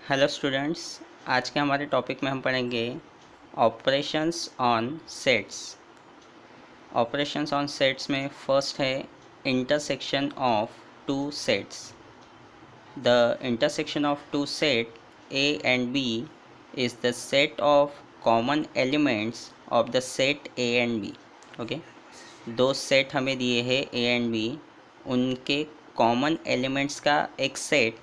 Hello students. आज के हमारे टॉपिक में हम पढ़ेंगे operations on sets. Operations on sets में फर्स्ट है intersection of two sets. The intersection of two set A and B is the set of common elements of the set A and B. Okay, दो set हमें दिए हैं A and B, उनके common elements का एक set,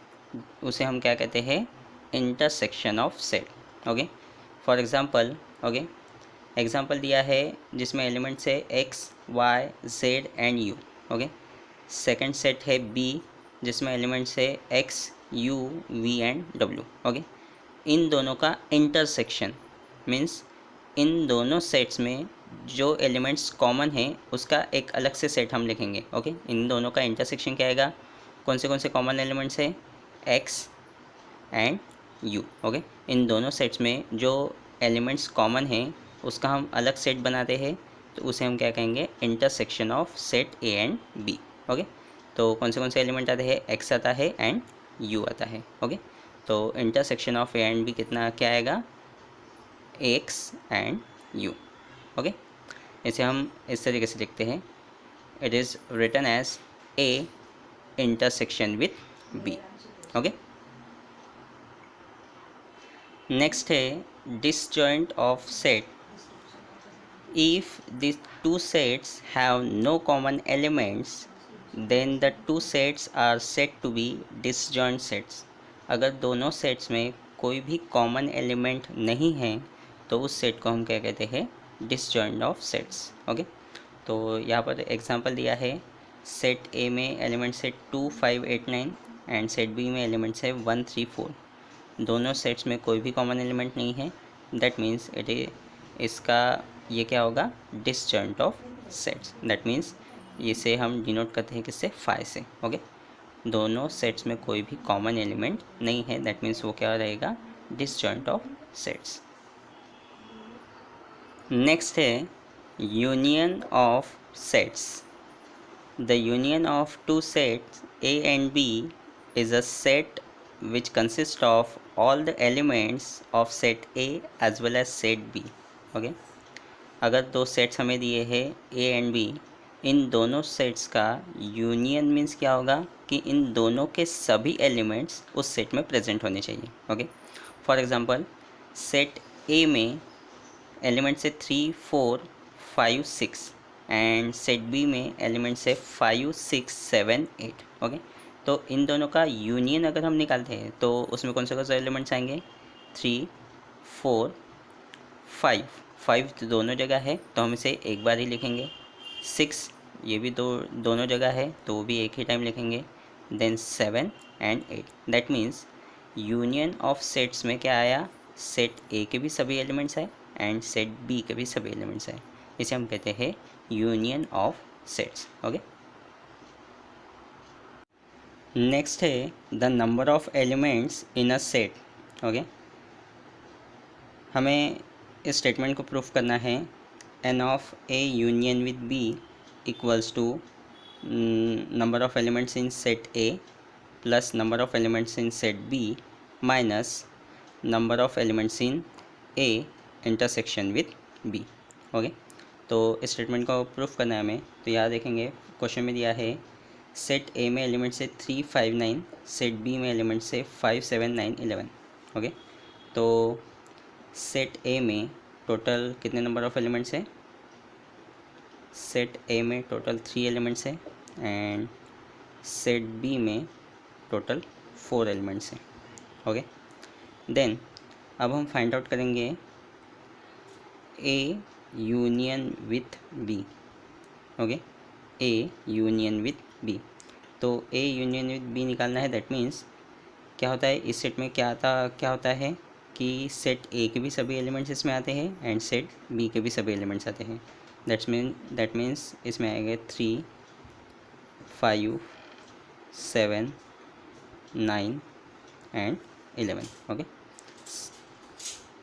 उसे हम क्या कहते हैं? Intersection of set. Okay, for example, okay, example दिया है जिसमें एलिमेंट्स है x Y Z and U. Okay, second set है बी जिसमें एलिमेंट्स है X U V and W. Okay, इन दोनों का इंटरसेक्शन मीन्स इन दोनों सेट्स में जो एलिमेंट्स कॉमन है उसका एक अलग से सेट हम लिखेंगे। ओके, इन दोनों का इंटरसेक्शन क्या आएगा? कौन से कॉमन एलिमेंट्स है? X and U. ओके, इन दोनों सेट्स में जो एलिमेंट्स कॉमन हैं उसका हम अलग सेट बनाते हैं, तो उसे हम क्या कहेंगे? Intersection of set A and B. Okay, तो कौन से एलिमेंट आते हैं? एक्स आता है एंड यू आता है। ओके, तो intersection of A and B कितना क्या आएगा? X and U. ओके, इसे हम इस तरीके से लिखते हैं, it is written as A intersection with B. Okay, next है disjoint of set. If the two sets have no common elements, then the two sets are said to be disjoint sets. अगर दोनों sets में कोई भी common element नहीं है तो उस सेट को हम क्या कहते हैं? Disjoint of sets. ओके, तो यहाँ पर एग्जांपल दिया है, सेट ए में एलिमेंट्स है 2 5 8 9 एंड सेट बी में एलिमेंट्स है 1 3 4। दोनों सेट्स में कोई भी कॉमन एलिमेंट नहीं है, दैट मीन्स इसका ये क्या होगा? Disjoint of sets. That means इसे हम डिनोट करते हैं किससे? फाई से। ओके, दोनों सेट्स में कोई भी कॉमन एलिमेंट नहीं है, दैट मीन्स वो क्या रहेगा? Disjoint of sets. नेक्स्ट है union of sets. The union of two sets A and B is a set which consists of all the elements of set A as well as set B. Okay? अगर दो sets हमें दिए हैं A and B, इन दोनों sets का union means क्या होगा? कि इन दोनों के सभी एलिमेंट्स उस सेट में प्रेजेंट होने चाहिए। Okay, for example, set A में एलिमेंट्स है 3 4 5 6 एंड सेट बी में एलिमेंट्स है 5 6 7 8। ओके, तो इन दोनों का यूनियन अगर हम निकालते हैं तो उसमें कौन से एलिमेंट्स आएंगे? 3 4 5। 5 तो दोनों जगह है तो हम इसे एक बार ही लिखेंगे। 6 ये भी दोनों जगह है तो वो भी एक ही टाइम लिखेंगे। Then 7 and 8। That means union of sets में क्या आया? सेट ए के भी सभी एलिमेंट्स है एंड सेट बी के भी सभी एलिमेंट्स है। इसे हम कहते हैं union of sets. Okay, next है the number of elements in a set. Okay, हमें इस स्टेटमेंट को प्रूफ करना है, n of A union with B equals to number of elements in set A plus number of elements in set B minus number of elements in A intersection with B. Okay, तो इस statement को proof करना है हमें, तो यहाँ देखेंगे question में दिया है सेट ए में एलिमेंट से 3 5 9, सेट बी में एलिमेंट से 5 7 9 11। ओके, तो सेट ए में टोटल कितने नंबर ऑफ एलिमेंट्स है? सेट ए में टोटल 3 एलिमेंट्स है एंड सेट बी में टोटल 4 एलिमेंट्स हैं। ओके, देन अब हम फाइंड आउट करेंगे A union with B. Okay, A union with B, तो ए यूनियन विथ बी निकालना है। दैट मीन्स क्या होता है इस सेट में? क्या होता है कि सेट ए के भी सभी एलिमेंट्स इसमें आते हैं एंड सेट बी के भी सभी एलिमेंट्स आते हैं। दैट मीन्स इसमें आएगा 3 5 7 9 एंड 11। ओके,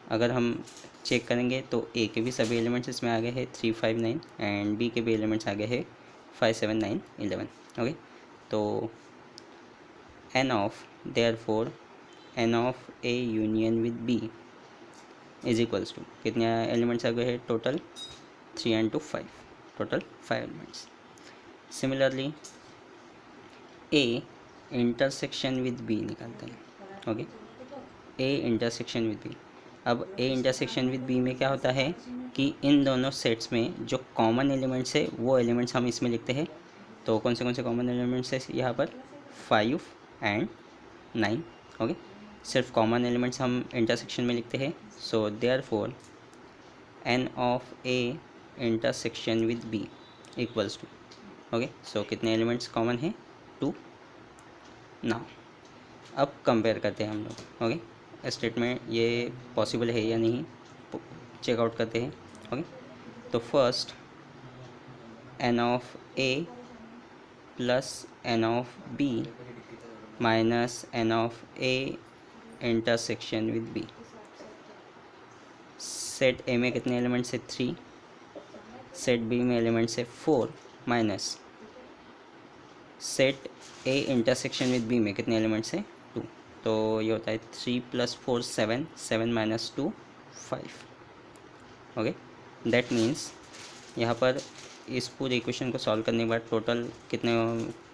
अगर हम चेक करेंगे तो ए के भी सभी एलिमेंट्स इसमें आ गए हैं 3 5 9 एंड बी के भी एलिमेंट्स आ गए हैं 5 7 9 11। ओके, तो N of therefore N of A union with B is equals to, कितने एलिमेंट्स आ गए हैं total, 3 and 2 5, total 5 elements. Similarly A intersection with B निकालते हैं, okay, A intersection with B. अब ए इंटरसेक्शन विद बी में क्या होता है कि इन दोनों सेट्स में जो कॉमन एलिमेंट्स है वो एलिमेंट्स हम इसमें लिखते हैं। तो कौन से कॉमन एलिमेंट्स है यहाँ पर, 5 and 9, ओके। सिर्फ कॉमन एलिमेंट्स हम इंटरसेक्शन में लिखते हैं। So therefore N of A intersection with B equals to, okay, so कितने एलिमेंट्स कॉमन है, 2। नाउ अब कंपेयर करते हैं हम लोग, ओके, स्टेटमेंट ये पॉसिबल है या नहीं चेकआउट करते हैं, ओके। तो first N of A plus N of B minus N of A intersection with B. Set A में कितने एलिमेंट्स है, 3, सेट बी में एलिमेंट्स है 4 minus set A intersection with B में कितने एलिमेंट्स है, 2। तो ये होता है 3 + 4 7, 7 - 2 5, ओके। दैट मीन्स यहाँ पर इस पूरे इक्वेशन को सॉल्व करने के बाद टोटल कितने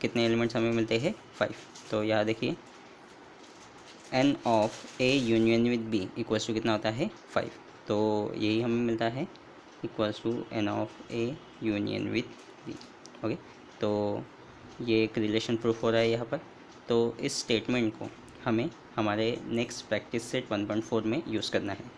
कितने एलिमेंट्स हमें मिलते हैं, 5। तो यहाँ देखिए N of A union with B equals to कितना होता है, 5। तो यही हमें मिलता है equals to N of A union with B, okay. तो ये एक रिलेशन प्रूफ हो रहा है यहाँ पर। तो इस स्टेटमेंट को हमें हमारे नेक्स्ट प्रैक्टिस सेट 1.4 में यूज़ करना है।